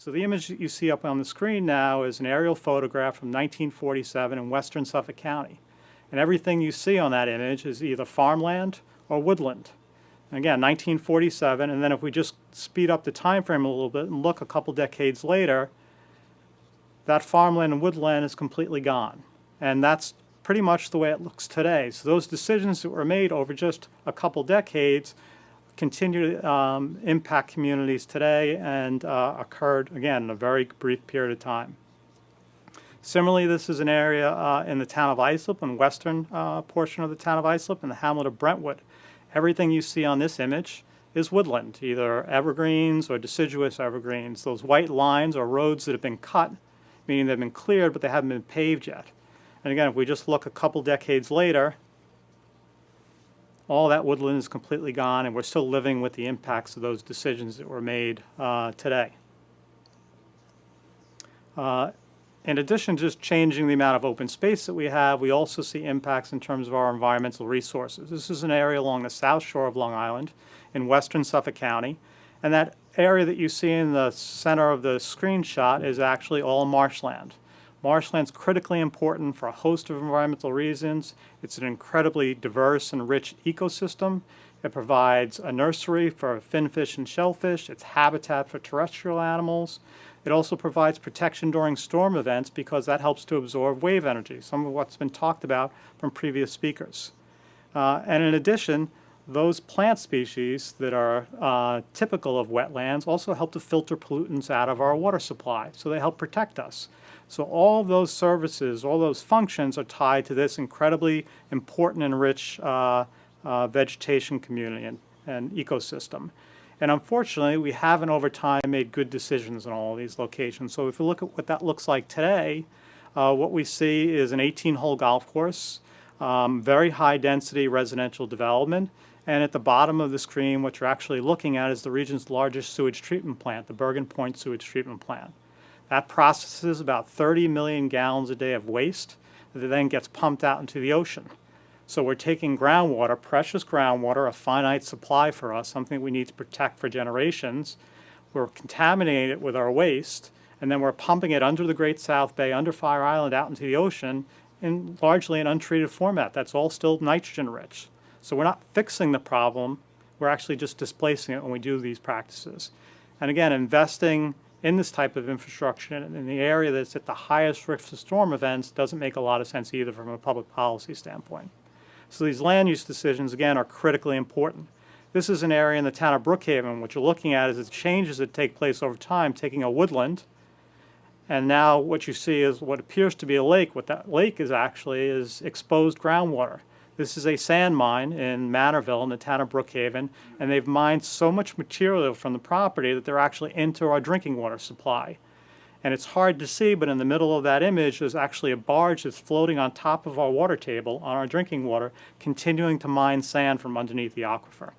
So the image that you see up on the screen now is an aerial photograph from 1947 in western Suffolk County. And everything you see on that image is either farmland or woodland. And again, 1947, and then if we just speed up the time frame a little bit and look a couple decades later, that farmland and woodland is completely gone. And that's pretty much the way it looks today. So those decisions that were made over just a couple decades continue to impact communities today and occurred, again, in a very brief period of time. Similarly, this is an area in the town of Islip, in western portion of the town of Islip, in the hamlet of Brentwood. Everything you see on this image is woodland, either evergreens or deciduous evergreens. Those white lines are roads that have been cut, meaning they've been cleared, but they haven't been paved yet. And again, if we just look a couple decades later, all that woodland is completely gone, and we're still living with the impacts of those decisions that were made today. In addition to just changing the amount of open space that we have, we also see impacts in terms of our environmental resources. This is an area along the south shore of Long Island in western Suffolk County, and that area that you see in the center of the screenshot is actually all marshland. Marshland's critically important for a host of environmental reasons. It's an incredibly diverse and rich ecosystem. It provides a nursery for finfish and shellfish. It's habitat for terrestrial animals. It also provides protection during storm events because that helps to absorb wave energy, some of what's been talked about from previous speakers. And in addition, those plant species that are typical of wetlands also help to filter pollutants out of our water supply, so they help protect us. So all of those services, all those functions are tied to this incredibly important and rich vegetation community and ecosystem. And unfortunately, we haven't over time made good decisions in all of these locations. So if you look at what that looks like today, what we see is an 18-hole golf course, very high density residential development, and at the bottom of the screen, what you're actually looking at is the region's largest sewage treatment plant, the Bergen Point Sewage Treatment Plant. That processes about 30 million gallons a day of waste that then gets pumped out into the ocean. So we're taking groundwater, precious groundwater, a finite supply for us, something we need to protect for generations. We're contaminating it with our waste, and then we're pumping it under the Great South Bay, under Fire Island, out into the ocean in largely an untreated format. That's all still nitrogen rich. So we're not fixing the problem, we're actually just displacing it when we do these practices. And again, investing in this type of infrastructure in the area that's at the highest risk of storm events doesn't make a lot of sense either from a public policy standpoint. So these land use decisions, again, are critically important. This is an area in the town of Brookhaven. What you're looking at is the changes that take place over time, taking a woodland, and now what you see is what appears to be a lake. What that lake is actually is exposed groundwater. This is a sand mine in Manorville in the town of Brookhaven, and they've mined so much material from the property that they're actually into our drinking water supply. And it's hard to see, but in the middle of that image there's actually a barge that's floating on top of our water table on our drinking water, continuing to mine sand from underneath the aquifer.